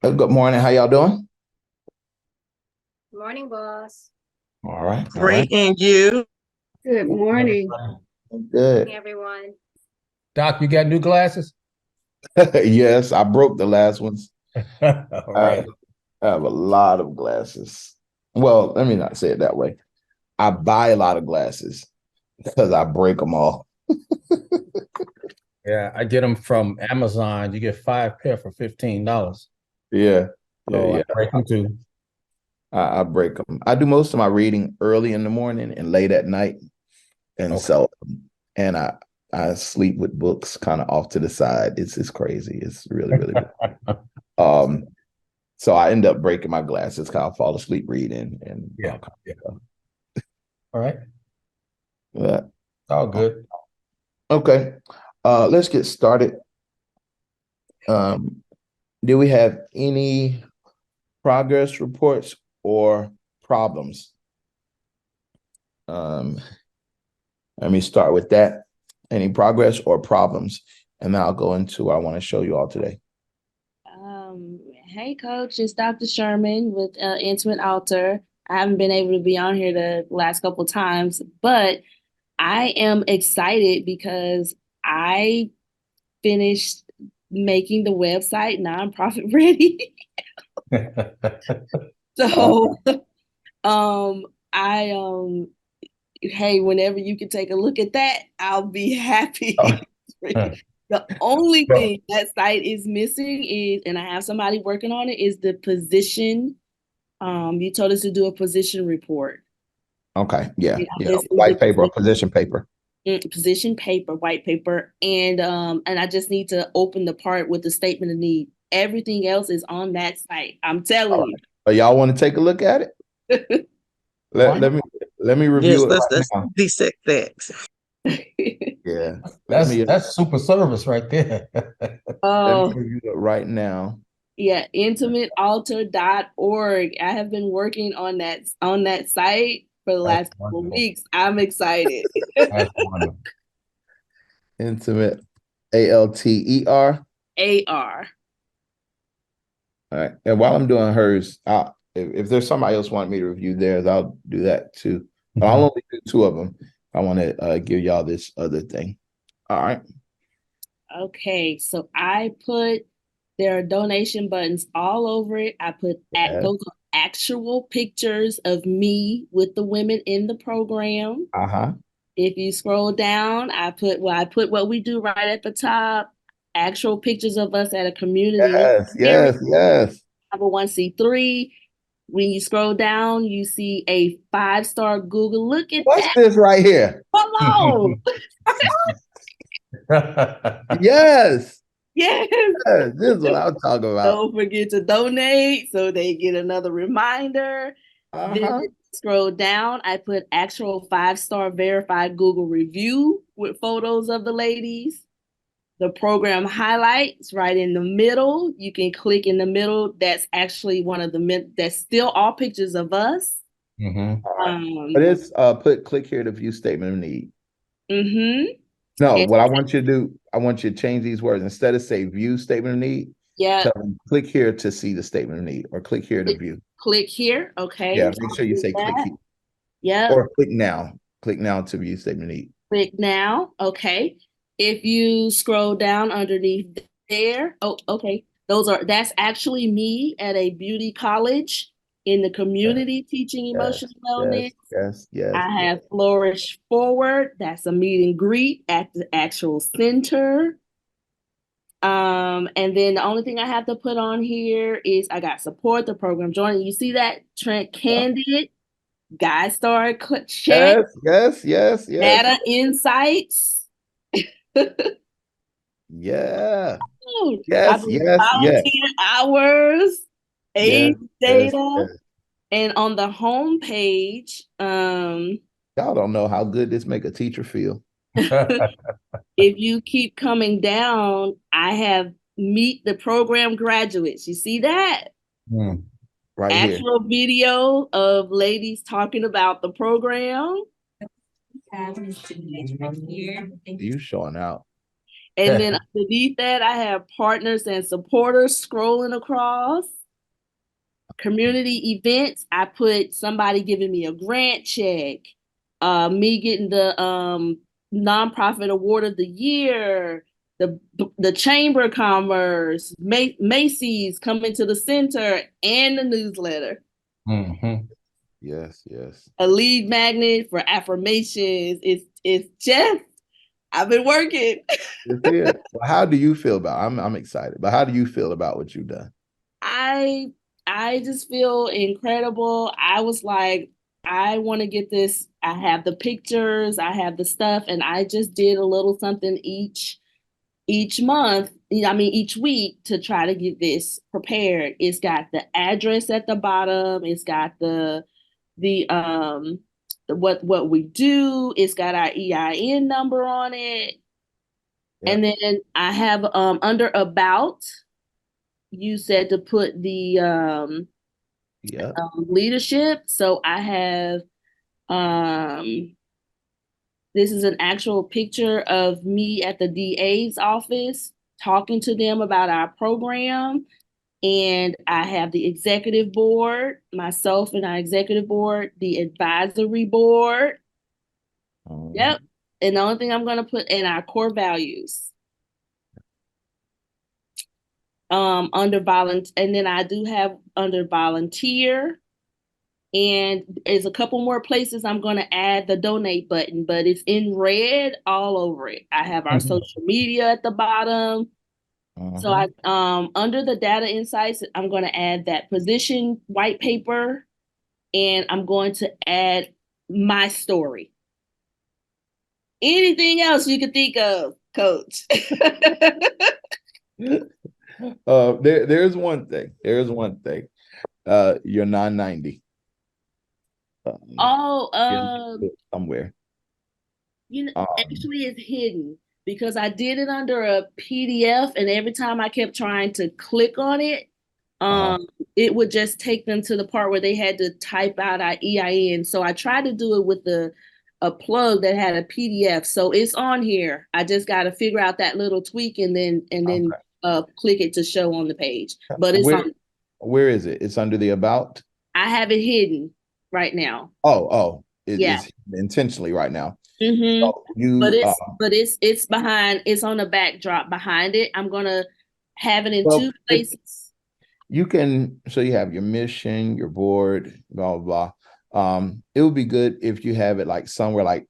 Good morning. How y'all doing? Morning, boss. All right. All right. Great, and you? Good morning. Hey, Good. everyone. Doc, you got new glasses? Yes, I broke the last ones. All I right. have a lot of glasses. Well, let me not say it that way. I buy a lot of glasses because I break them all. Yeah, I get them from Amazon. You get 5 pair for $15. Yeah. Yeah. So I Yeah. break them too. I break them. I do most of my reading early in the morning and late at night. And Okay. so, and I sleep with books kind of off to the side. It's crazy. It's really, really, um, so I end up breaking my glasses because I fall asleep reading and Yeah. all kinds Yeah. of stuff. All right. But, All good. okay. Let's get started. Um, do we have any progress reports or problems? Um, Let me start with that. Any progress or problems? And then I'll go into what I want to show you all today. Hey, Coach, it's Dr. Sherman with Intimate Altar. I haven't been able to be on here the last couple times, but I am excited because I finished making the website nonprofit ready. Uh, So, um, I hey, whenever you can take a look at that, I'll be happy. The only thing that site is missing is, and I have somebody working on it, is the position. You told us to do a position report. okay. Yeah. And Yeah. this is White paper or position paper. position paper, white paper, and I just need to open the part with the statement of need. Everything else is on that site. I'm All telling right. So y'all want to take a look at it? you. Let, let me let me review Yes, it let's right now. dissect that. Yeah. Let That's me that's super service right there. let me Oh, review it right now. yeah, intimatealtar.org. I have been working on that site for the That's last couple of wonderful. weeks. I'm excited. That's wonderful. Intimate ALTER. AR. All right. And while I'm doing hers, if there's somebody else want me to review theirs, I'll do that too. But I'll only do two of them. I want to give y'all this other thing. All right. Okay, so there are donation buttons all over it. I put Yeah. those are actual pictures of me with the women in the program. Uh-huh. If you scroll down, I put what we do right at the top, actual pictures of us at a community Yes, area, yes, yes. 501c3. When you scroll down, you see a 5-star Google. Look at What's that. this right here? Come on. Yes. Yes. Yes, this is what I'm talking about. Don't forget to donate so they get another reminder. Then Uh-huh. scroll down. I put actual 5-star verified Google review with photos of the ladies. The program highlights right in the middle. You can click in the middle. That's actually that's still all pictures of us. Mhm. All right. Um, But it's click here to view statement of need. mm-hmm. No, And what I want you to do, I want you to change these words. Instead of say view statement of need, yeah, tell them click here to see the statement of need or click here to view. click here. Okay. Yeah, make sure you say click That. here Yep. or click now. Click now to view statement of need. Click now. Okay. If you scroll down underneath there, oh, okay. That's actually me at a beauty college in the Yes, community teaching yes, emotional yes, wellness. yes, yes, I yes. have Flourish Forward. That's a meet and greet at the actual center. And then the only thing I have to put on here is I got support the program joining. You see that Trent Candid, Guy Star check, Yes, yes, yes, yes. data insights. Yeah. I Yes, do yes, yes. volunteer hours, Yes, age yes, data, yes. and on the home page, Y'all don't know how good this make a teacher feel. if you keep coming down, I have meet the program graduates. You see that? Mm. Right here. Actual video of ladies talking about the program. You showing out. And then underneath that, I have partners and supporters scrolling across. Community events, I put somebody giving me a grant check, me getting the nonprofit award of the year, the Chamber of Commerce, Macy's coming to the center, and the newsletter. Mm-hmm. Yes, yes. A lead magnet for affirmations. It's just I've been working. Well, how do you feel about? I'm excited, but how do you feel about what you've done? I I just feel incredible. I was like, I want to get this. I have the pictures, I have the stuff, and I just did a little something each month. I mean, each week to try to get this prepared. It's got the address at the bottom. It's got the what we do. It's got our EIN number on it. Yeah, And then I have under about, you said to put the yeah, leadership. So I have um this is an actual picture of me at the DA's office talking to them about our program. And I have the executive board, myself and our executive board, the advisory board. um, Yep. And the only thing I'm gonna put in our core values. Under volunteer, and then I do have under volunteer, and there's a couple more places I'm going to add the donate button, but it's in red all over it. I have our social media at the bottom. So I under the data insights, I'm going to add that position white paper, and I'm going to add my story. Anything else you can think of, coach? there's one thing. There's one thing. Your 990. Oh, Somewhere. you know, Um, actually it's hidden because I did it under a PDF, and every time I kept trying to click on it, uh-huh. it would just take them to the part where they had to type out our EIN. So I tried to do it with a plug that had a PDF. So it's on here. I just got to figure out that little tweak and then Okay. click it to show on the page. But it's Where on. where is it? It's under the about. I have it hidden right now. Oh, Yeah. it's intentionally right now. Mm-hmm. So you But it's behind. It's on the backdrop behind it. I'm gonna have it in well two places. you can, so you have your mission, your board, blah blah blah. It would be good if you have it like somewhere like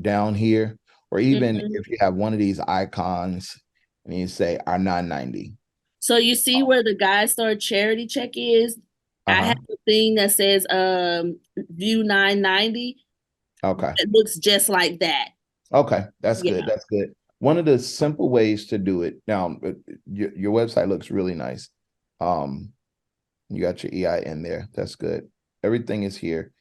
down here, or even Mhm. if you have one of these icons and you say our 990. So you see where the GuideStar charity check is? I Uh-huh. have a thing that says view 990. Okay. It looks just like that. Okay. That's Yeah. good. That's good. One of the simple ways to do it now, your website looks really nice. Um, You got your EI in there. That's good. Everything is here.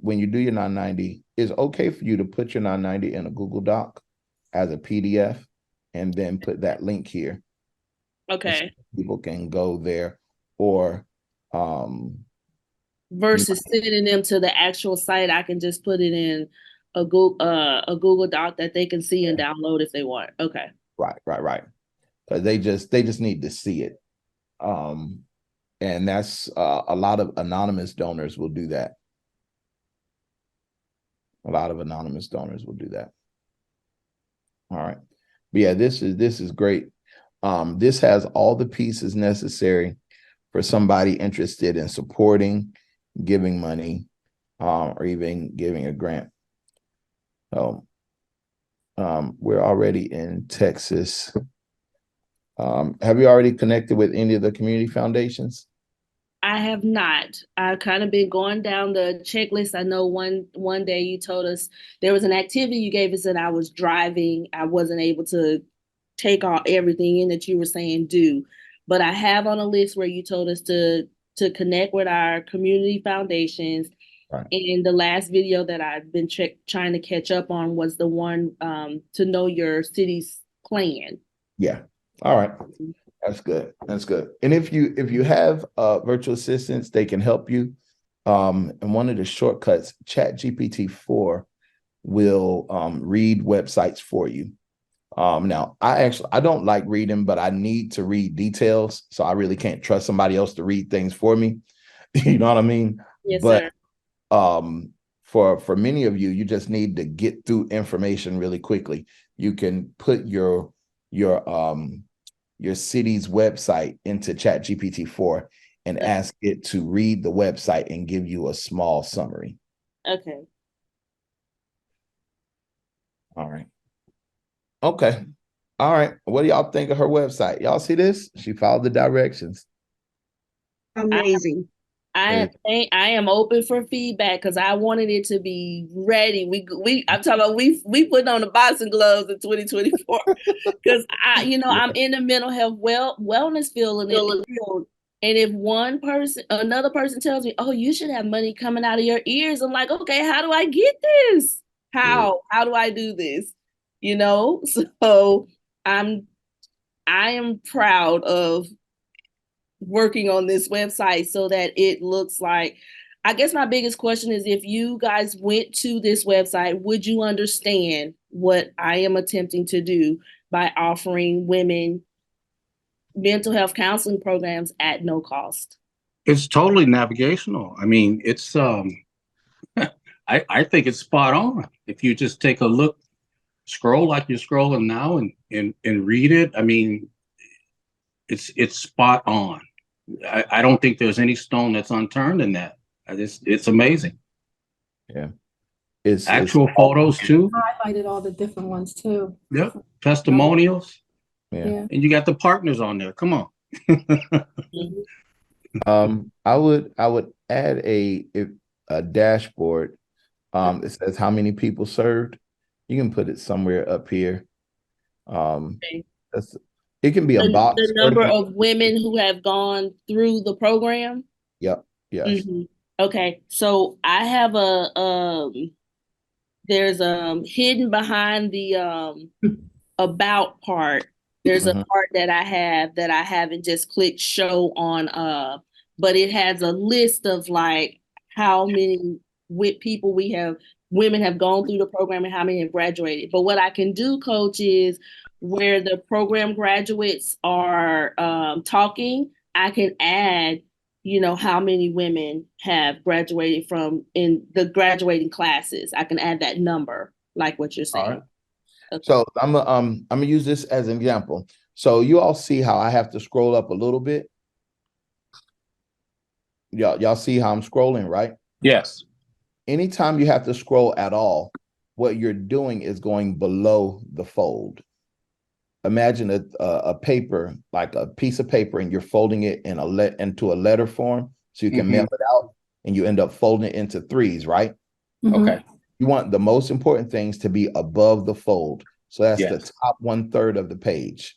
When you do your 990, it's okay for you to put your 990 in a Google Doc as a PDF and then put that link here. And so Okay. people can go there, or um, you Versus sending them to the actual site, I can just put it in a Google Doc that they can see and download if they want. Okay. right. Because they just need to see it. And that's a lot of anonymous donors will do that. A lot of anonymous donors will do that. All right. But yeah, this is great. This has all the pieces necessary for somebody interested in supporting, giving money, or even giving a grant. So we're already in Texas. Have you already connected with any of the community foundations? I have not. I've kind of been going down the checklist. I know one day you told us there was an activity you gave us, and I was driving. I wasn't able to take all everything in that you were saying do. But I have on a list where you told us to connect with our community foundations. Right. And the last video that I've been trying to catch up on was the one to know your city's plan. Yeah. All right. That's good. That's good. And if you have virtual assistants, they can help you. And one of the shortcuts, Chat GPT 4 will read websites for you. Now I don't like reading, but I need to read details, so I really can't trust somebody else to read things for me. You know what I mean? Yes, But sir. For many of you, you just need to get through information really quickly. You can put your city's website into ChatGPT-4 and ask it to read the website and give you a small summary. Okay. All right. Okay. All right. What do y'all think of her website? Y'all see this? She followed the directions. Amazing. I am open for feedback because I wanted it to be ready. I'm talking about we put on the boxing gloves in 2024 because I'm in the mental health wellness field and if another person tells me, oh, you should have money coming out of your ears, I'm like, okay, how do I get this? How do I do this? So I am proud of working on this website so that it looks like, I guess my biggest question is, if you guys went to this website, would you understand what I am attempting to do by offering women mental health counseling programs at no cost? It's totally navigational. I mean, it's I think it's spot on. If you just take a look, scroll like you're scrolling now and read it, I mean, it's spot on. I don't think there's any stone that's unturned in that. It's amazing. Yeah. It's actual photos too. Highlighted all the different ones too. Yep. Testimonials. Yeah. And you got the partners on there. Come on. I would add a dashboard. It says how many people served. You can put it somewhere up here. It can be a box. The number of women who have gone through the program. Yep. Yes. Mm-hmm. Okay. So I have there's hidden behind the about part. There's a part that I haven't just clicked show on, but it has a list of like how many women have gone through the program and how many have graduated. But what I can do, Coach, is where the program graduates are talking, I can add, how many women have graduated from in the graduating classes. I can add that number, like what you're saying. Right. Okay. So I'm gonna use this as an example. So you all see how I have to scroll up a little bit. Y'all see how I'm scrolling, right? Yes. Anytime you have to scroll at all, what you're doing is going below the fold. Imagine a paper, like a piece of paper, and you're folding it into a letter form so you can mail it out, and you end up folding it into threes, right? Okay. You want the most important things to be above the fold. So that's the top 1/3 of the page.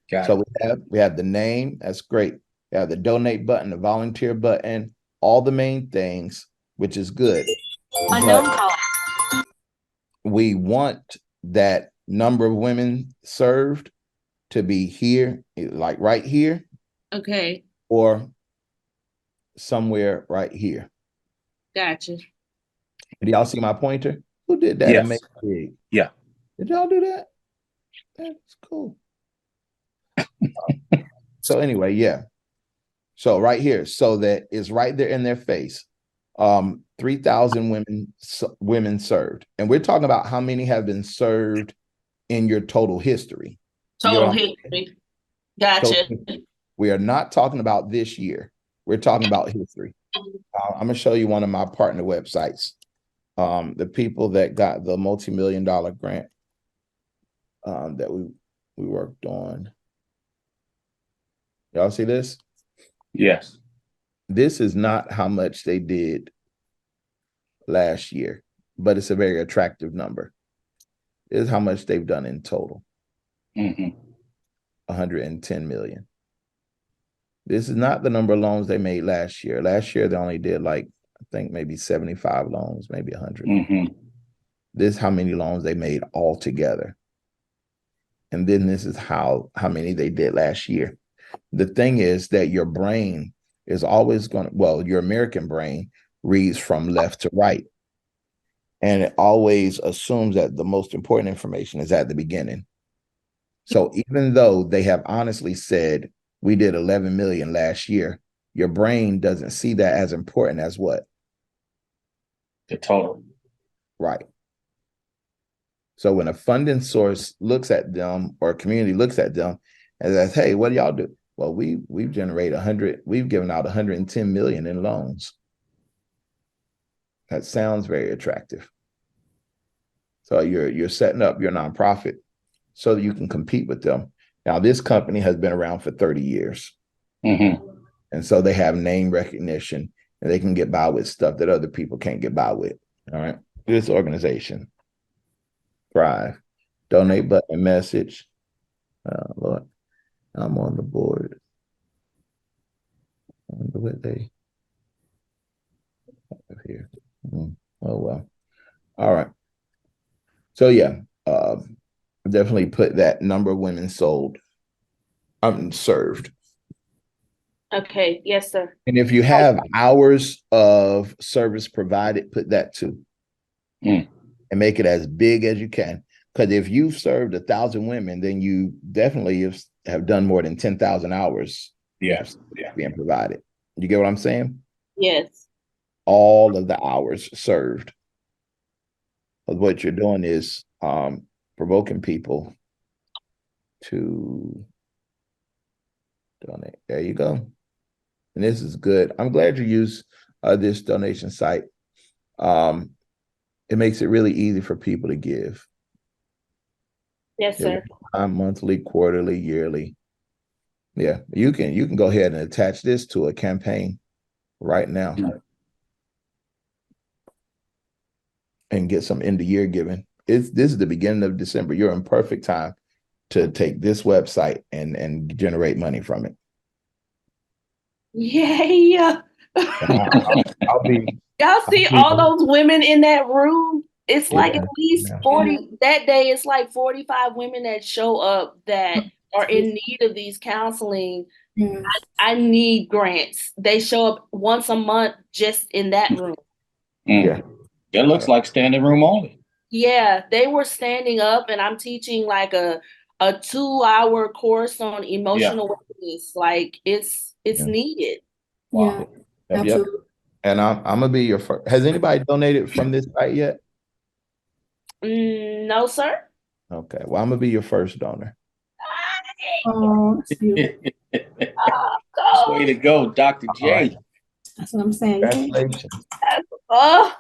So we have the name. That's great. We have the donate button, the volunteer button, all the main things, which is good. We want that number of women served to be here, like right here. Okay. Or somewhere right here. Gotcha. Do y'all see my pointer? Who did that? Yes. Yeah. Did y'all do that? That's cool. So anyway, yeah. So right here, so that it's right there in their face. 3,000 women served. And we're talking about how many have been served in your total history. Total history. Gotcha. We are not talking about this year. We're talking about history. I'm going to show you one of my partner websites. The people that got the multi-million-dollar grant that we worked on. Y'all see this? Yes. This is not how much they did last year, but it's a very attractive number. This is how much they've done in total. 110 million. This is not the number of loans they made last year. Last year, they only did like, I think maybe 75 loans, maybe 100. This is how many loans they made altogether. And then this is how many they did last year. The thing is that your brain is always your American brain reads from left to right. And it always assumes that the most important information is at the beginning. So even though they have honestly said we did 11 million last year, your brain doesn't see that as important as what? The total. Right. So when a funding source looks at them or a community looks at them and says, hey, what do y'all do? Well, we've generated 100, we've given out 110 million in loans. That sounds very attractive. So you're setting up your nonprofit so that you can compete with them. Now, this company has been around for 30 years. Mm-hmm. And so they have name recognition and they can get by with stuff that other people can't get by with. All right. This organization, Thrive, donate button message. Lord, I'm on the board. I wonder what they have here. Oh, well. All right. So, yeah, definitely put that number of women sold, served. Okay, yes, sir. And if you have hours of service provided, put that too. And make it as big as you can. Because if you've served 1,000 women, then you definitely have done more than 10,000 hours. Yes. Being provided. You get what I'm saying? Yes. All of the hours served. But what you're doing is provoking people to donate. There you go. And this is good. I'm glad you use this donation site. It makes it really easy for people to give. Yes, sir. Monthly, quarterly, yearly. Yeah, you can go ahead and attach this to a campaign right now and get some end of year giving. This is the beginning of December. You're in perfect time to take this website and generate money from it. Yay. I'll be. Y'all see all those women in that room? It's like Yeah, at least 40 that day. It's like 45 women that show up that are in need of these counseling. Yes. I need grants. They show up once a month just in that room. Yeah. It looks like standing room only. Yeah, they were standing up, and I'm teaching like a 2-hour course on emotional wellness. Like it's needed. Yeah, Yep. absolutely. And I'm gonna be your first. Has anybody donated from this site yet? No, sir. Okay. Well, I'm gonna be your first donor. Oh, that's beautiful. Way to go, Dr. J. Right. That's what I'm saying. Congratulations. Oh,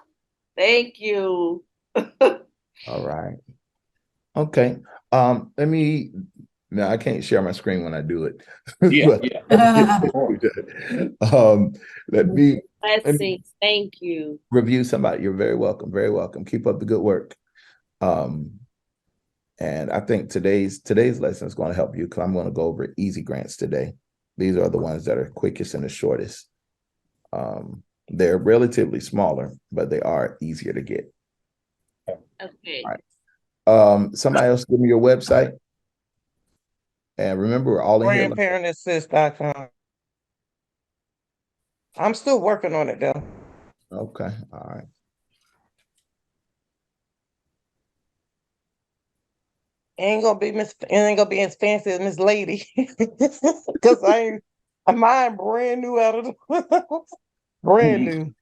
thank you. All right. Okay. Let me. No, I can't share my screen when I do it. Let me Blessings. Thank you. review somebody. You're very welcome. Very welcome. Keep up the good work. And I think today's lesson is going to help you because I'm going to go over easy grants today. These are the ones that are quickest and the shortest. They're relatively smaller, but they are easier to get. Okay. All right. Somebody else give me your website. And remember, we're all in here. GrandparentAssist.com. I'm still working on it though. Okay. All right. It ain't gonna be as fancy as Miss Lady. Cause mine brand new out of the brand new.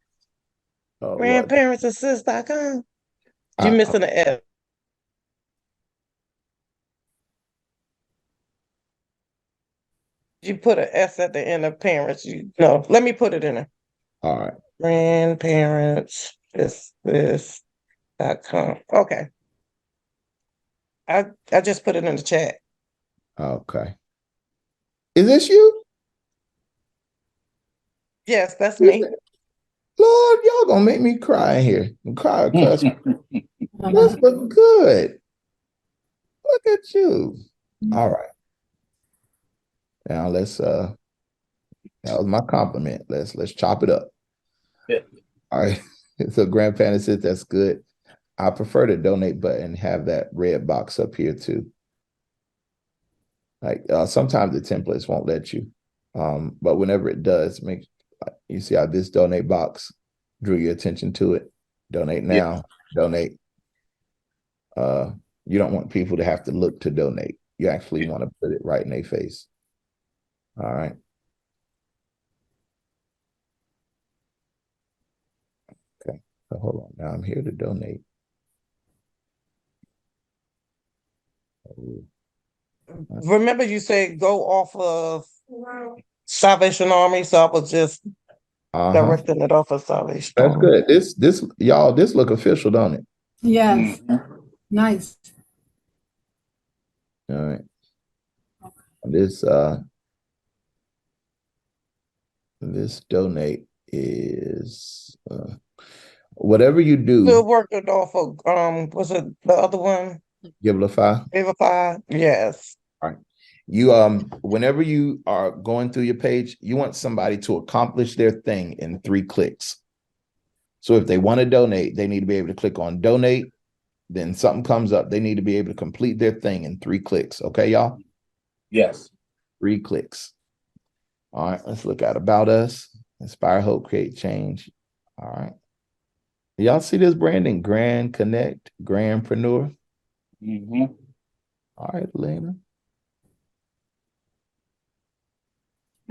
GrandparentsAssist.com. You missing an F. You put an S at the end of parents. No, let me put it in there. All right. GrandparentsAssist.com. Okay. I just put it in the chat. Okay. Is this you? Yes, that's me. Lord, y'all gonna make me cry in here. Cry, cuss. This look good. Look at you. All right. Now let's that was my compliment. Let's chop it up. Yeah. All right. So Grandpa says that's good. I prefer the donate button, have that red box up here too. Like sometimes the templates won't let you. But whenever it does, you see how this donate box drew your attention to it. Donate now, donate. You don't want people to have to look to donate. You actually want to put it right in their face. All right. Okay. So hold on. Now I'm here to donate. Remember you said go off of Salvation Army, so I was just directing it off of Salvation That's Army. good. This y'all, this look official, don't it? Yes, nice. All right. This donate is whatever you do, Still working off of was it the other one? Givelify. Givelify? Yes. All right. You whenever you are going through your page, you want somebody to accomplish their thing in 3 clicks. So if they want to donate, they need to be able to click on donate. Then something comes up. They need to be able to complete their thing in 3 clicks. Okay, y'all? Yes. 3 clicks. All right, let's look at About Us. Inspire, Hope, Create, Change. All right. Y'all see this branding? Grand Connect, Grandpreneur. All right, Lena.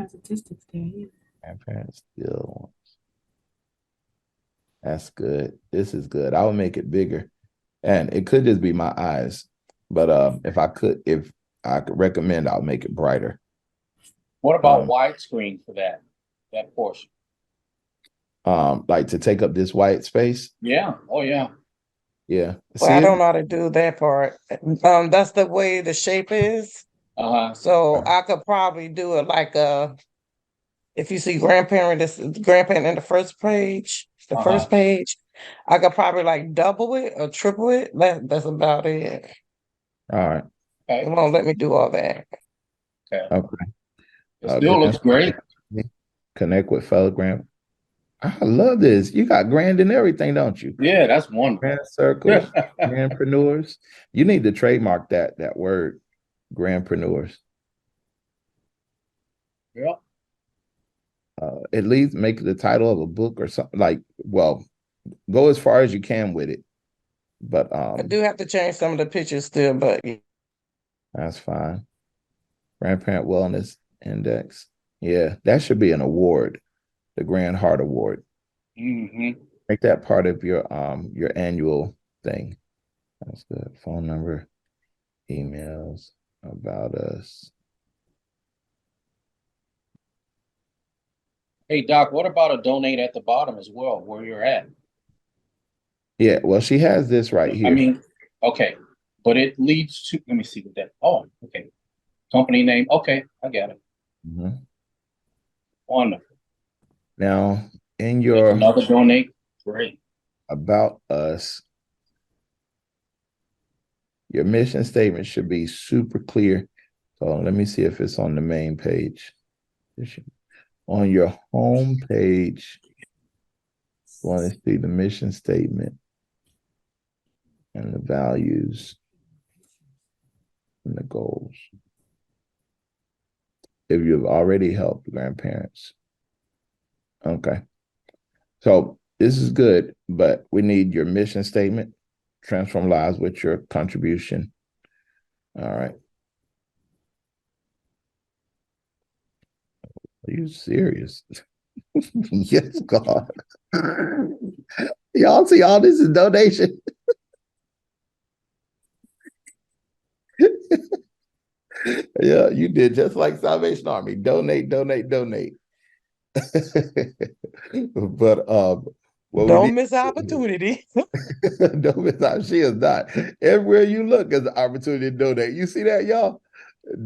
Statistics there, yeah. Grandparents still. That's good. This is good. I would make it bigger. And it could just be my eyes. But if I could recommend, I'll make it brighter. What about widescreen for that portion? Like to take up this white space. Yeah. Oh yeah. Yeah. Well, I don't know how to do that part. That's the way the shape is. So I could probably do it like if you see grandparent in the first page, first page, I could probably like double it or triple it. That's about it. All right. Okay. It won't let me do all that. Okay. It still looks great. Connect with fellow grand. I love this. You got grand and everything, don't you? Yeah, that's wonderful. Grand circles, grandpreneurs. You need to trademark that word, grandpreneurs. Yeah. At least make the title of a book or something like, well, go as far as you can with it. But I do have to change some of the pictures still, but that's fine. Grandparent Wellness Index. Yeah, that should be an award, the Grand Heart Award. Make that part of your annual thing. That's good. Phone number, emails, About Us. Hey Doc, what about a donate at the bottom as well, where you're at? Yeah, well, she has this right here. I mean, okay, but it leads to, let me see what that, oh, okay. Company name, okay, I got it. Wonderful. Now, in your another donate, great. About Us, your mission statement should be super clear. So let me see if it's on the main page. On your home page, you want to see the mission statement and the values and the goals. If you've already helped grandparents. Okay. So this is good, but we need your mission statement, transform lives with your contribution. All right. Are you serious? Yes, God. Y'all see all this is donation. Yeah, you did just like Salvation Army. Donate, donate, donate. But don't miss opportunity. Don't miss out. She is not. Everywhere you look is an opportunity to donate. You see that, y'all?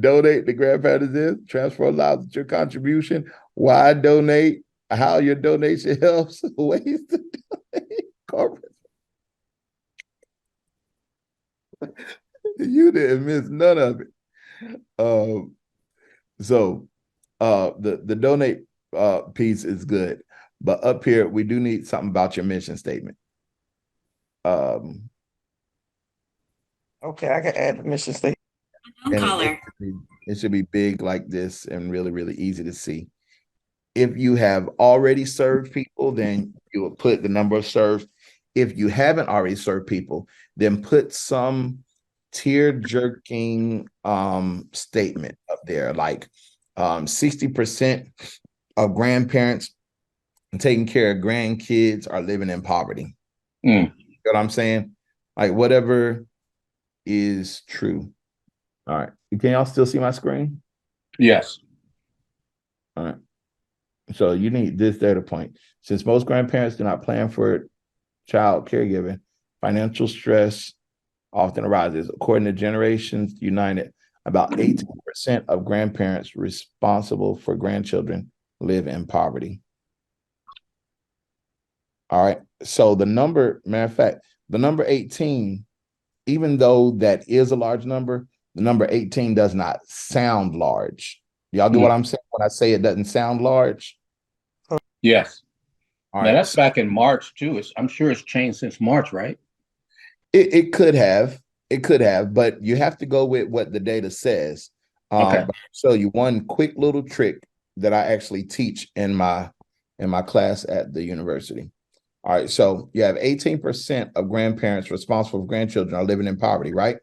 Donate the grandparents is transfer lives with your contribution. Why donate? How your donation helps. Ways to donate. Corporate. You didn't miss none of it. So the donate piece is good, but up here we do need something about your mission statement. Okay, I can add the mission statement. It should be big like this and really, really easy to see. If you have already served people, then you will put the number of served. If you haven't already served people, then put some tear-jerking statement up there, like 60% of grandparents taking care of grandkids are living in poverty. You know what I'm saying? Like whatever is true. All right. Can y'all still see my screen? Yes. All right. So you need this data point. Since most grandparents do not plan for child caregiving, financial stress often arises. According to Generations United, about 18% of grandparents responsible for grandchildren live in poverty. All right. So the number, matter of fact, the number 18, even though that is a large number, the number 18 does not sound large. Y'all get what I'm saying when I say it doesn't sound large? Yes. All now right. that's back in March too. I'm sure it's changed since March, right? It could have. It could have, but you have to go with what the data says. Okay. But I'll show you one quick little trick that I actually teach in my class at the university. All right, so you have 18% of grandparents responsible for grandchildren are living in poverty, right?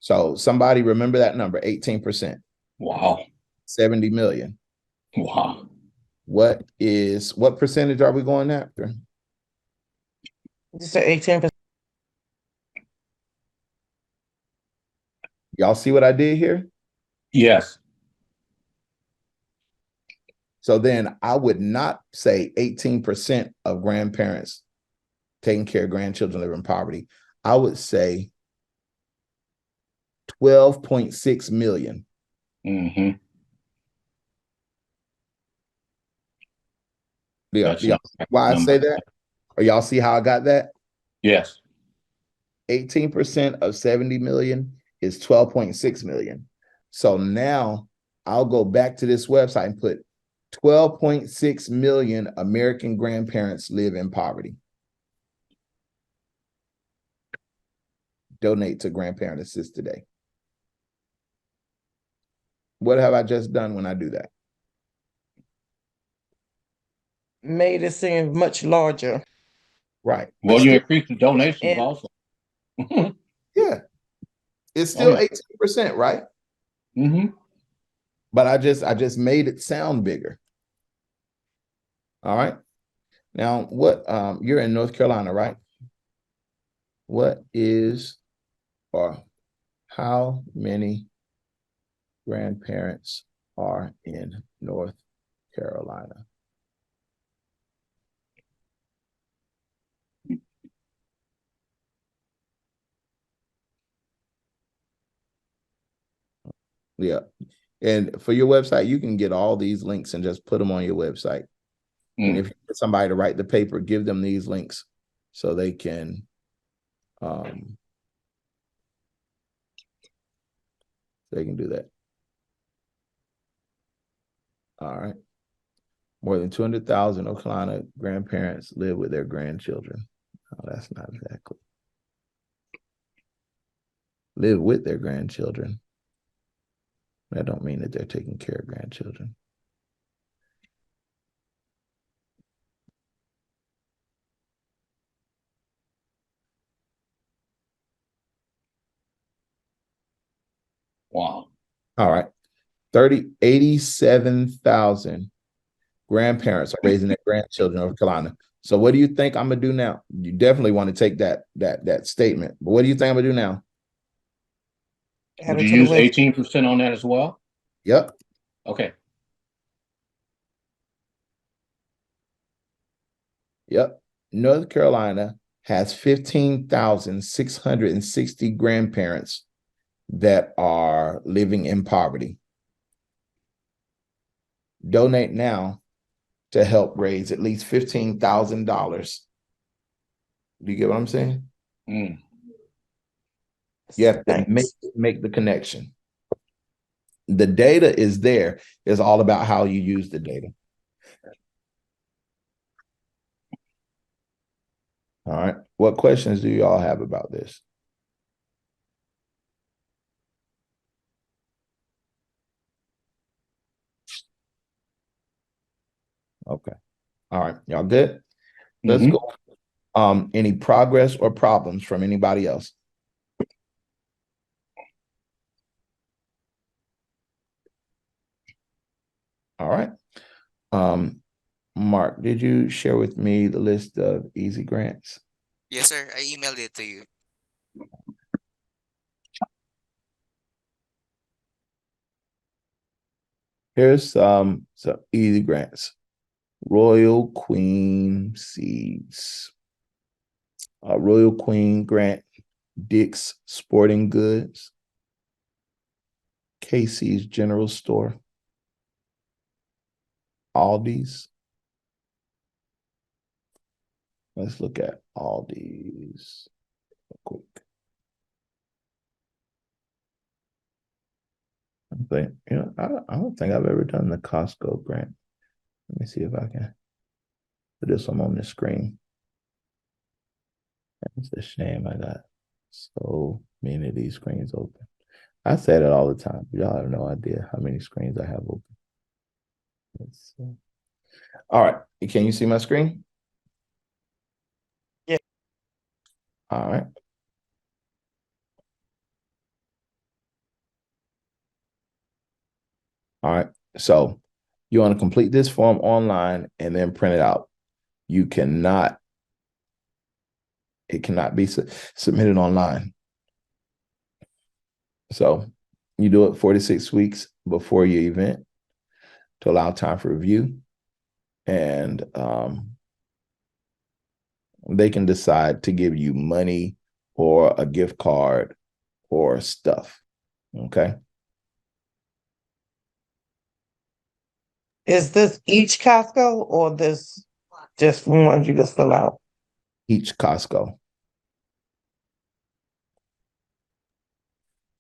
So somebody remember that number, 18%. Wow. 70 million. Wow. What percentage are we going after? You said 18%. Y'all see what I did here? Yes. So then I would not say 18% of grandparents taking care of grandchildren living in poverty. I would say 12.6 million. Mm-hmm. Yeah. Why I say that? Or y'all see how I got that? Yes. 18% of 70 million is 12.6 million. So now I'll go back to this website and put 12.6 million American grandparents live in poverty. Donate to Grandparent Assist today. What have I just done when I do that? Made it seem much larger. Right. Well, you increase the donations also. Yeah. It's still 18%, right? Mm-hmm. But I just made it sound bigger. All right. Now, what you're in North Carolina, right? What is or how many grandparents are in North Carolina? Yeah. And for your website, you can get all these links and just put them on your website. And if you get somebody to write the paper, give them these links so they can do that. All right. More than 200,000 North Carolina grandparents live with their grandchildren. Oh, that's not exactly. Live with their grandchildren. That don't mean that they're taking care of grandchildren. Wow. All right. 87,000 grandparents are raising their grandchildren in North Carolina. So what do you think I'm gonna do now? You definitely want to take that statement. But what do you think I'm gonna do now? Would you use 18% on that as well? Yep. Okay. Yep. North Carolina has 15,660 grandparents that are living in poverty. Donate now to help raise at least $15,000. Do you get what I'm saying? You have to make the connection. The data is there. It's all about how you use the data. All right. What questions do you all have about this? Okay. All right. Y'all good? Let's go. Any progress or problems from anybody else? All right. Mark, did you share with me the list of easy grants? Yes, sir. I emailed it to you. Here's some easy grants. Royal Queen Seeds. Royal Queen Grant, Dick's Sporting Goods, Casey's General Store, Aldi's. Let's look at Aldi's real quick. I don't think I've ever done the Costco grant. Let me see if I can put this one on the screen. It's a shame I got so many of these screens open. I say that all the time. Y'all have no idea how many screens I have open. All right. Can you see my screen? Yeah. All right. All right. So you want to complete this form online and then print it out. It cannot be submitted online. So you do it 46 weeks before your event to allow time for review. And they can decide to give you money or a gift card or stuff. Okay. Is this each Costco or this just one you just fill out? Each Costco.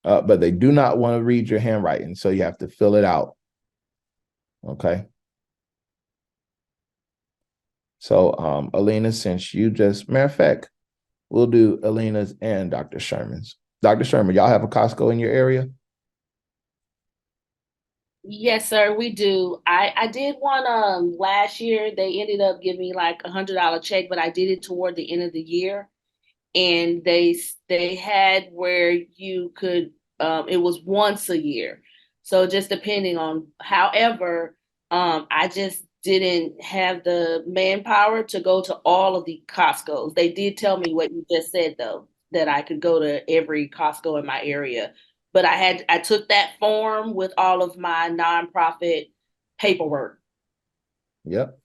But they do not want to read your handwriting, so you have to fill it out. Okay. So, Alina, since you matter of fact, we'll do Alina's and Dr. Sherman's. Dr. Sherman, y'all have a Costco in your area? Yes, sir, we do. I did one last year. They ended up giving me like $100 check, but I did it toward the end of the year. And they had where you could it was once a year. So just depending on, however, I just didn't have the manpower to go to all of the Costco's. They did tell me what you just said though, that I could go to every Costco in my area. But I took that form with all of my nonprofit paperwork. Yep.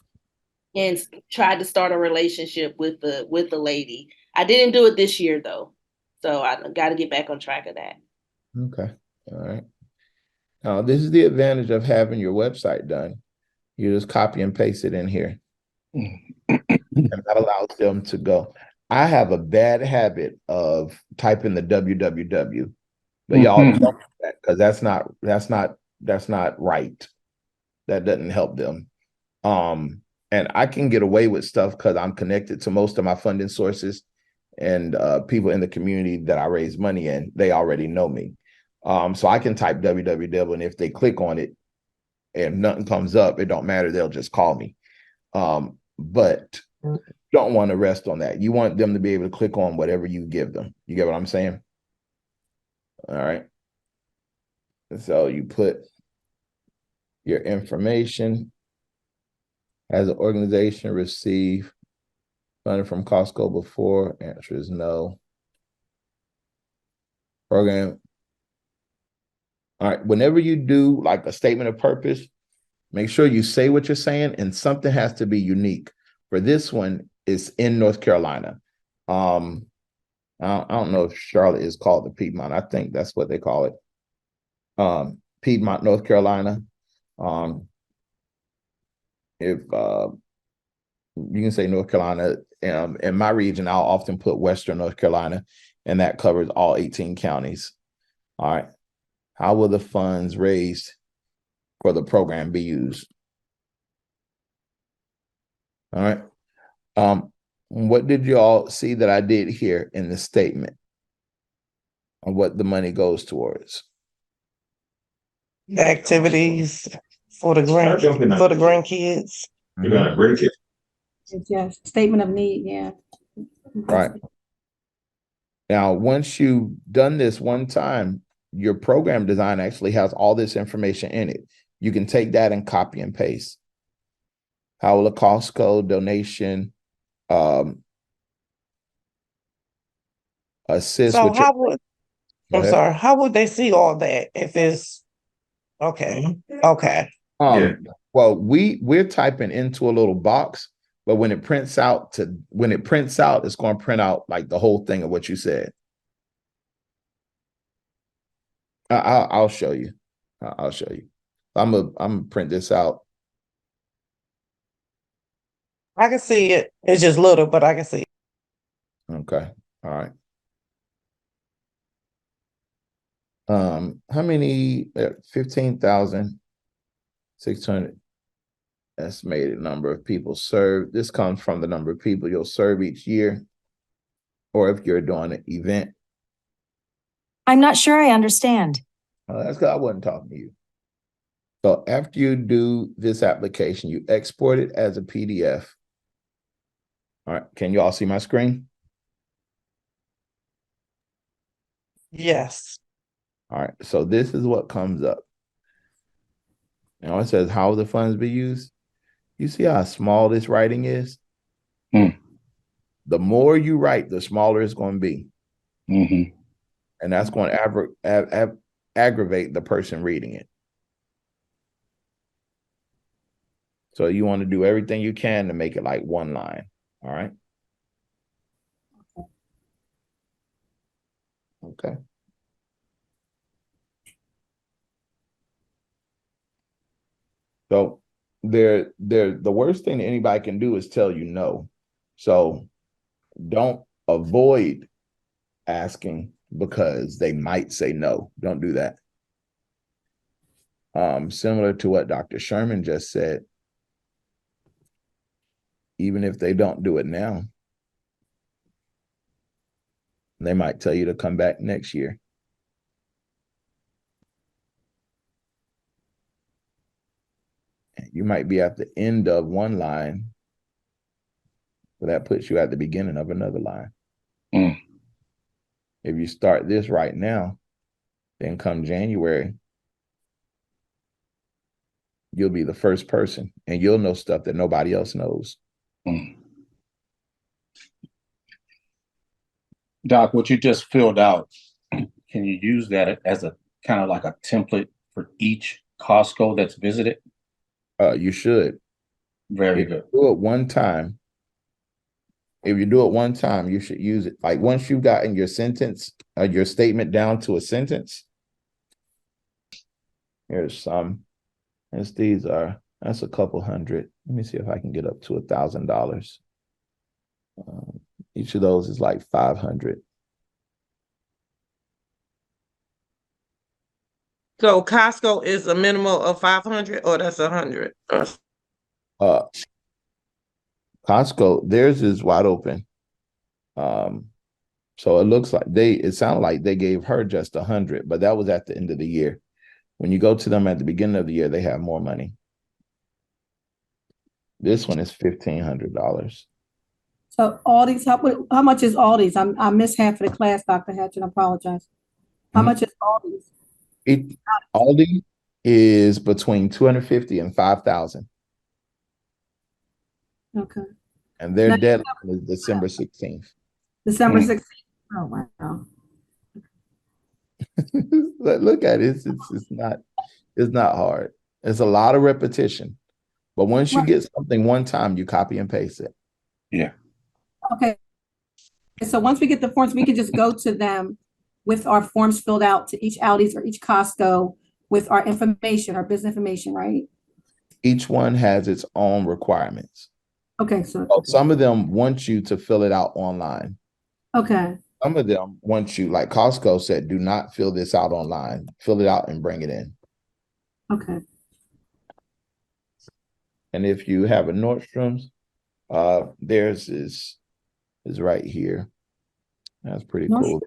And tried to start a relationship with the lady. I didn't do it this year though, so I got to get back on track of that. Okay. All right. Now, this is the advantage of having your website done. You just copy and paste it in here. And that allows them to go. I have a bad habit of typing the www, but y'all don't do that because that's not right. That doesn't help them. And I can get away with stuff because I'm connected to most of my funding sources and people in the community that I raise money in. They already know me. So I can type www, and if they click on it and nothing comes up, it don't matter. They'll just call me. But don't want to rest on that. You want them to be able to click on whatever you give them. You get what I'm saying? All right. So you put your information. Has an organization received funding from Costco before? Answer is no. Program. All right. Whenever you do like a statement of purpose, make sure you say what you're saying, and something has to be unique. For this one, it's in North Carolina. I don't know if Charlotte is called the Piedmont. I think that's what they call it. Piedmont, North Carolina. If you can say North Carolina, in my region, I'll often put Western North Carolina, and that covers all 18 counties. All right. How will the funds raised for the program be used? All right. What did you all see that I did here in the statement on what the money goes towards? Activities for the grandkids. You're gonna bring it. Yeah, statement of need, yeah. Right. Now, once you've done this one time, your program design actually has all this information in it. you can take that and copy and paste. How will a Costco donation assist So with your? how would, Go I'm ahead. sorry, how would they see all that if it's, okay, okay. Well, we're typing into a little box, but when it prints out, it's going to print out like the whole thing of what you said. I'll show you. I'll show you. I'm gonna print this out. I can see it. It's just little, but I can see it. Okay. All right. How many? 15,600 estimated number of people served. This comes from the number of people you'll serve each year, or if you're doing an event. I'm not sure I understand. That's because I wasn't talking to you. So after you do this application, you export it as a PDF. All right. Can you all see my screen? Yes. All right. So this is what comes up. Now it says, how will the funds be used? You see how small this writing is? The more you write, the smaller it's going to be. And that's going to aggravate the person reading it. So you want to do everything you can to make it like one line. All right. Okay. So the worst thing that anybody can do is tell you no. So don't avoid asking because they might say no. Don't do that. Similar to what Dr. Sherman just said, even if they don't do it now, they might tell you to come back next year. You might be at the end of one line, but that puts you at the beginning of another line. If you start this right now, then come January, you'll be the first person and you'll know stuff that nobody else knows. Doc, what you just filled out, can you use that as a kind of like a template for each Costco that's visited? You should. Very good. Do it one time. If you do it one time, you should use it. Like once you've gotten your sentence, your statement down to a sentence. Here's some. As these are, that's a couple hundred. Let me see if I can get up to $1,000. Each of those is like 500. So Costco is a minimum of 500 or that's 100? Costco, theirs is wide open. So it looks like it sounded like they gave her just 100, but that was at the end of the year. When you go to them at the beginning of the year, they have more money. This one is $1,500. So Aldi's, how much is Aldi's? I missed half of the class, Dr. Hatch, and I apologize. How much is Aldi's? Aldi is between 250 and 5,000. Okay. And their deadline is December 16th. December 16th. Oh, wow. Look at it. It's not hard. It's a lot of repetition. But once you get something one time, you copy and paste it. Yeah. Okay. So once we get the forms, we can just go to them with our forms filled out to each Aldi's or each Costco with our information, our business information, right? Each one has its own requirements. Okay. So some of them want you to fill it out online. Okay. Some of them want you, like Costco said, do not fill this out online. Fill it out and bring it in. Okay. And if you have a Nordstrom's, theirs is right here. That's pretty cool.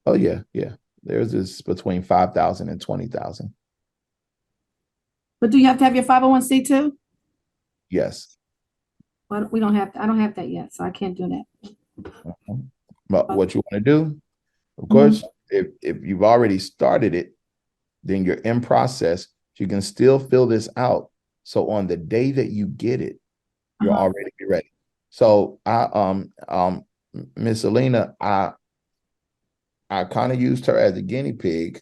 Oh yeah, yeah. Theirs is between 5,000 and 20,000. But do you have to have your 501c too? Yes. Well, we don't have. I don't have that yet, so I can't do that. But what you want to do, of course, if you've already started it, then you're in process. you can still fill this out. So on the day that you get it, you're already ready. So Miss Alina, I kind of used her as a guinea pig,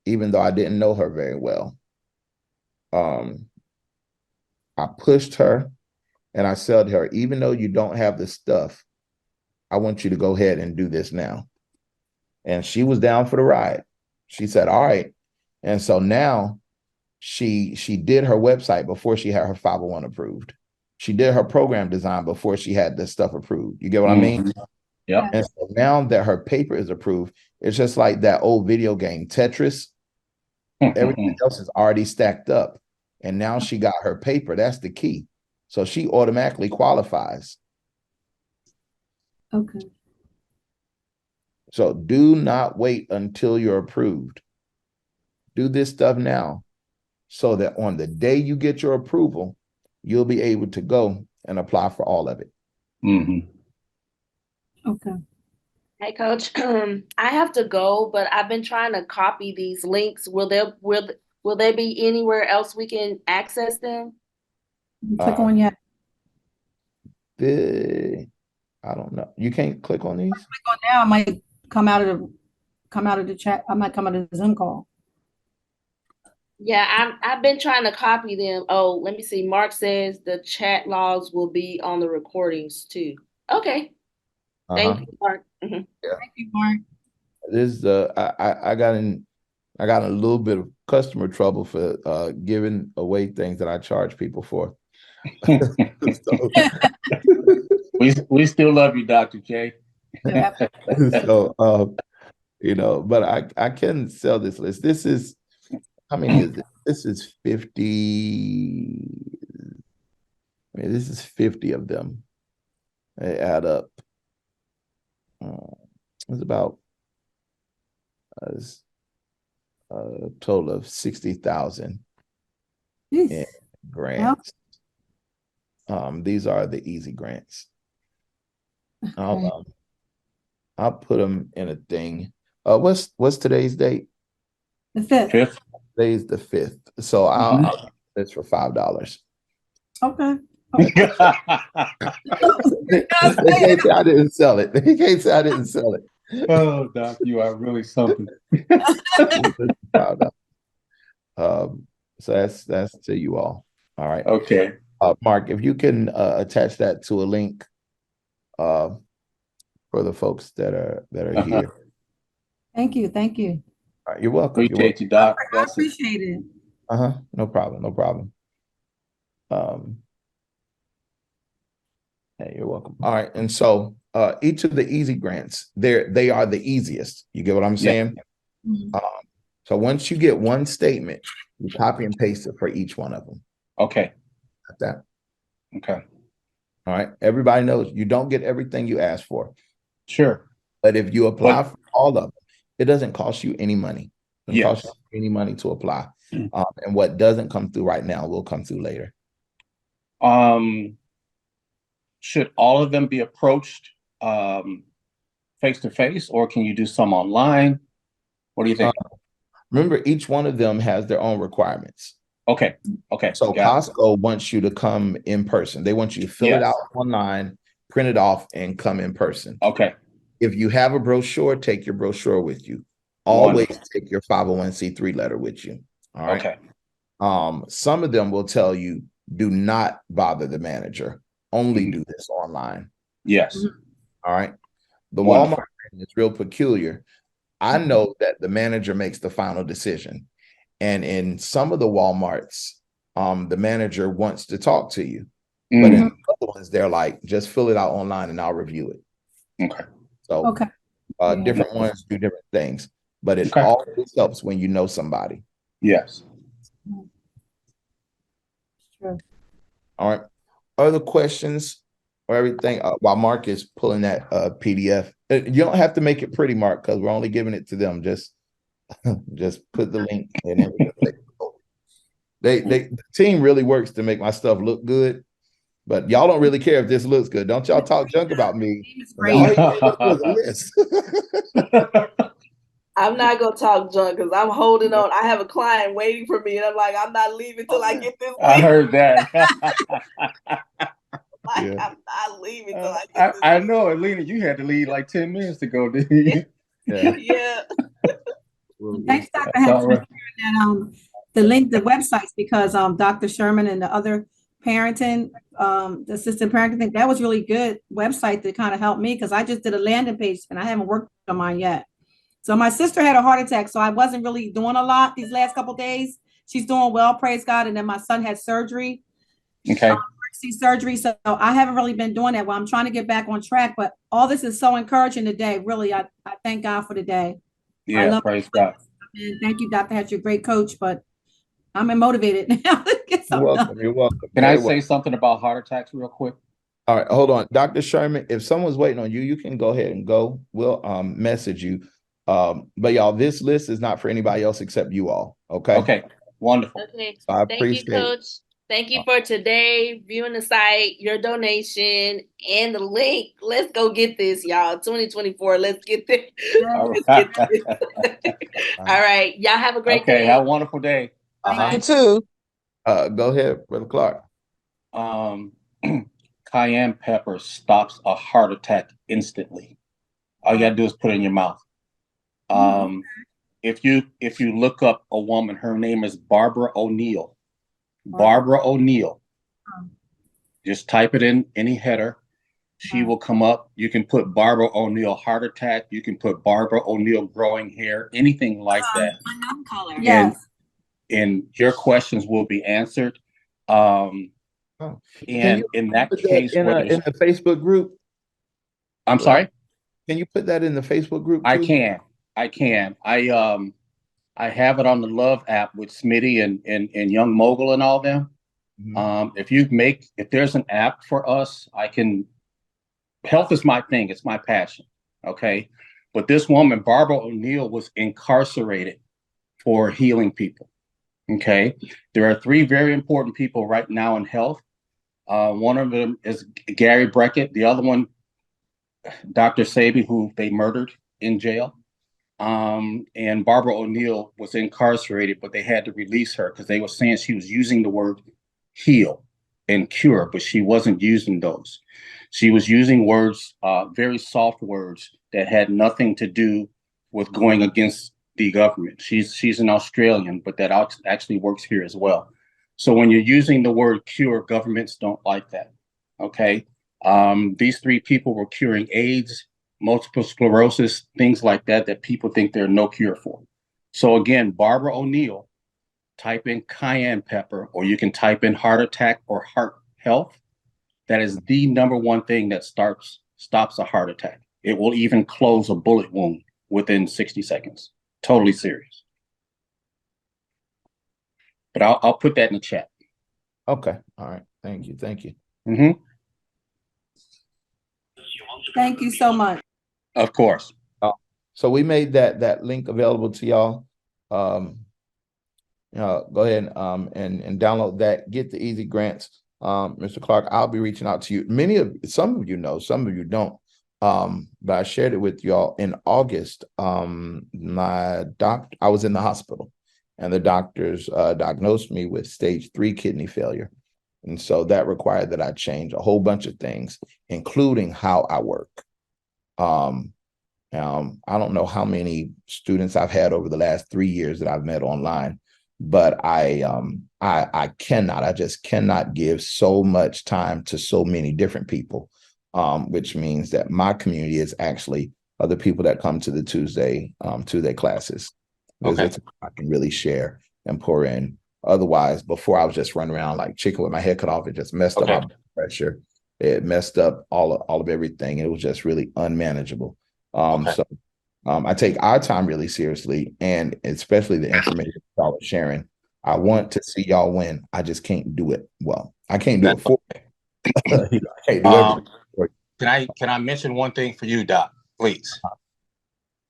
even though I didn't know her very well. I pushed her and I said to her, even though you don't have the stuff, I want you to go ahead and do this now. And she was down for the ride. She said, all right. And so now she did her website before she had her 501 approved. She did her program design before she had this stuff approved. You get what I mean? Yeah. And so now that her paper is approved, it's just like that old video game, Tetris. Everything else is already stacked up. And now she got her paper. That's the key. So she automatically qualifies. Okay. So do not wait until you're approved. Do this stuff now so that on the day you get your approval, you'll be able to go and apply for all of it. Okay. Hey, Coach, I have to go, but I've been trying to copy these links. Will there be anywhere else we can access them? Click on yeah. I don't know. You can't click on these? Click on now. I might come out of the chat. I might come out of the Zoom call. Yeah, I've been trying to copy them. Oh, let me see. Mark says the chat logs will be on the recordings too. Okay. Thank you, Mark. Thank you, Mark. This I got in a little bit of customer trouble for giving away things that I charge people for. We still love you, Dr. J. So but I can sell this list. This is how many is it? This is 50. I mean, this is 50 of them. They add up. It's about a total of 60,000 in grants. These are the easy grants. Okay. I'll put them in a thing. What's today's date? The 5th. Today's the 5th. So I'll do this for $5. Okay. They can't say I didn't sell it. They can't say I didn't sell it. Oh, Doc, you are really something. So that's to you all. All right. Okay. Mark, if you can attach that to a link for the folks that are here. Thank you. Thank you. All right, you're welcome. Appreciate you, Doc. I appreciate it. No problem. No problem. Hey, you're welcome. All right. And so each of the easy grants, they are the easiest. You get what I'm saying? Mhm. So once you get one statement, you copy and paste it for each one of them. Okay. Like that. Okay. All right. Everybody knows you don't get everything you ask for. Sure. But if you apply for all of them, it doesn't cost you any money. It doesn't cost you any money to apply. And what doesn't come through right now will come through later. Should all of them be approached face to face, or can you do some online? What do you think? Remember, each one of them has their own requirements. Okay. Okay. So Costco wants you to come in person. They want you to fill it out online, print it off, and come in person. Okay. If you have a brochure, take your brochure with you. Always take your 501c3 letter with you. All right. Okay. Some of them will tell you, do not bother the manager. Only do this online. Yes. All right. The Walmart is real peculiar. I know that the manager makes the final decision. And in some of the Walmarts, the manager wants to talk to you. But in other ones, they're like, just fill it out online and I'll review it. Okay. So different ones do different things. But it always helps when you know somebody. Yes. Sure. All right. Other questions or everything while Mark is pulling that PDF? You don't have to make it pretty, Mark, because we're only giving it to them. Just put the link in. The team really works to make my stuff look good, but y'all don't really care if this looks good. Don't y'all talk junk about me. It's great. I'm not gonna talk junk because I'm holding on. I have a client waiting for me, and I'm like, I'm not leaving till I get this. I heard that. Like, Yeah. I'm not leaving till I get this. I know, Alina, you had to leave like 10 minutes ago, didn't you? Yeah. Yeah. Thanks, Dr. That's all Hatcher, right. for sharing that, the link, the websites, because Dr. Sherman and the other parenting, the assistant parenting thing, that was really good website that kind of helped me because I just did a landing page and I haven't worked on mine yet. So my sister had a heart attack, so I wasn't really doing a lot these last couple days. She's doing well, praise God. And then my son had surgery. Okay. Surgery. So I haven't really been doing that. Well, I'm trying to get back on track, but all this is so encouraging today. Really, I thank God for the day. I Yeah, love praise God. it. Thank you, Dr. Hatch. You're a great coach, but I'm motivated now to get You're something welcome. done. You're welcome. Can I Very say welcome. something about heart attacks real quick? All right, hold on. Dr. Sherman, if someone's waiting on you, you can go ahead and go. We'll message you. But y'all, this list is not for anybody else except you all. Okay. Okay, wonderful. Okay. So I Thank you, appreciate it. Coach. Thank you for today, viewing the site, your donation, and the link. Let's go get this, y'all. 2024. Let's get this. All Let's right. get this. All right. Y'all have a great day. Have a wonderful day. Thank You too. Go ahead, Brother Clark. Cayenne pepper stops a heart attack instantly. All you gotta do is put it in your mouth. If you look up a woman, her name is Barbara O'Neill. Barbara O'Neill. Just type it in any header. She will come up. You can put Barbara O'Neill heart attack. You can put Barbara O'Neill growing hair, anything like that. Yes. And your questions will be answered. And in that case, in the Facebook group? I'm sorry? Can you put that in the Facebook group too? I can. I have it on the Love app with Smitty and Young Mogul and all them. If there's an app for us, health is my thing. It's my passion. Okay. But this woman, Barbara O'Neill, was incarcerated for healing people. Okay. There are 3 very important people right now in health. One of them is Gary Breckett. The other one, Dr. Sabi, who they murdered in jail. And Barbara O'Neill was incarcerated, but they had to release her because they were saying she was using the word heal and cure, but she wasn't using those. She was using words, very soft words that had nothing to do with going against the government. She's an Australian, but that actually works here as well. So when you're using the word cure, governments don't like that. Okay. These 3 people were curing AIDS, multiple sclerosis, things like that people think there's no cure for. So again, Barbara O'Neill, type in cayenne pepper, or you can type in heart attack or heart health. That is the #1 thing that stops a heart attack. It will even close a bullet wound within 60 seconds. Totally serious. But I'll put that in the chat. Okay. All right. Thank you. Thank you. Thank you so much. Of course. So we made that link available to y'all. Go ahead and download that. Get the easy grants. Mr. Clark, I'll be reaching out to you. Some of you know, some of you don't. But I shared it with y'all in August. I was in the hospital, and the doctors diagnosed me with stage 3 kidney failure. And so that required that I change a whole bunch of things, including how I work. I don't know how many students I've had over the last 3 years that I've met online, but I just cannot give so much time to so many different people, which means that my community is actually other people that come to the Tuesday classes. Because it's I can really share and pour in. Otherwise, before I was just running around like chicken with my head cut off. It just messed up my blood pressure. It messed up all of everything. It was just really unmanageable. So I take our time really seriously, and especially the information y'all are sharing. I want to see y'all win. I just can't do it well. I can't do it for you. I can't do everything for you. Can I mention one thing for you, Doc, please?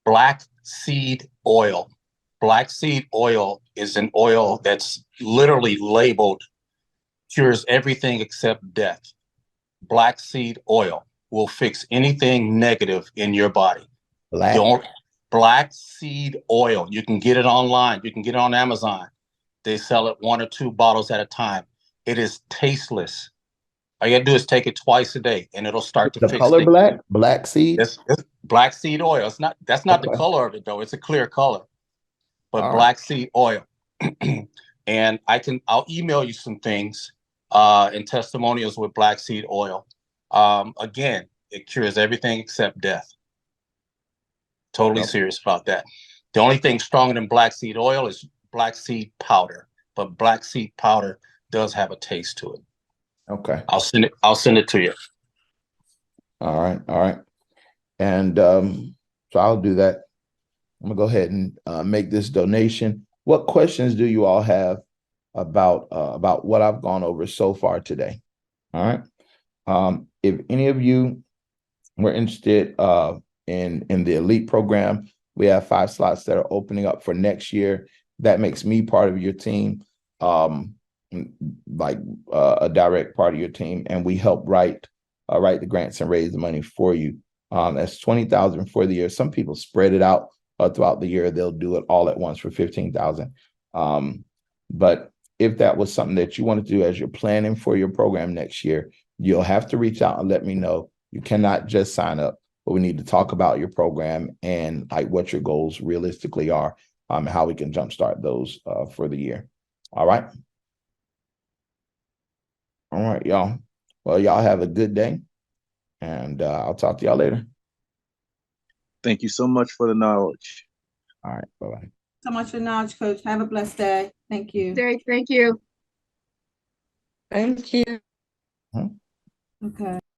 Black seed oil. Black seed oil is an oil that's literally labeled cures everything except death. Black seed oil will fix anything negative in your body. black seed oil. You can get it online. You can get it on Amazon. They sell it 1 or 2 bottles at a time. It is tasteless. All you gotta do is take it twice a day, and it'll start to The fix color things. black seed. It's black seed oil. That's not the Okay. color of it though. It's a clear color, but All right. black seed oil. And I'll email you some things and testimonials with black seed oil. Again, it cures everything except death. Totally serious about that. The only thing stronger than black seed oil is black seed powder, but black seed powder does have a taste to it. Okay. I'll send it to you. All right. And so I'll do that. I'm gonna go ahead and make this donation. What questions do you all have about what I've gone over so far today? All right. If any of you were interested in the elite program, we have 5 slots that are opening up for next year. That makes me part of your team, like a direct part of your team, and we help write the grants and raise the money for you. That's $20,000 for the year. Some people spread it out throughout the year. They'll do it all at once for $15,000. But if that was something that you want to do as you're planning for your program next year, you'll have to reach out and let me know. You cannot just sign up, but we need to talk about your program and like what your goals realistically are, and how we can jumpstart those for the year. All right. All right, y'all. Well, y'all have a good day, and I'll talk to y'all later. Thank you so much for the knowledge. All right. Bye-bye. So much for the knowledge, Coach. Have a blessed day. Thank you. Great, thank you. Thank you. Okay.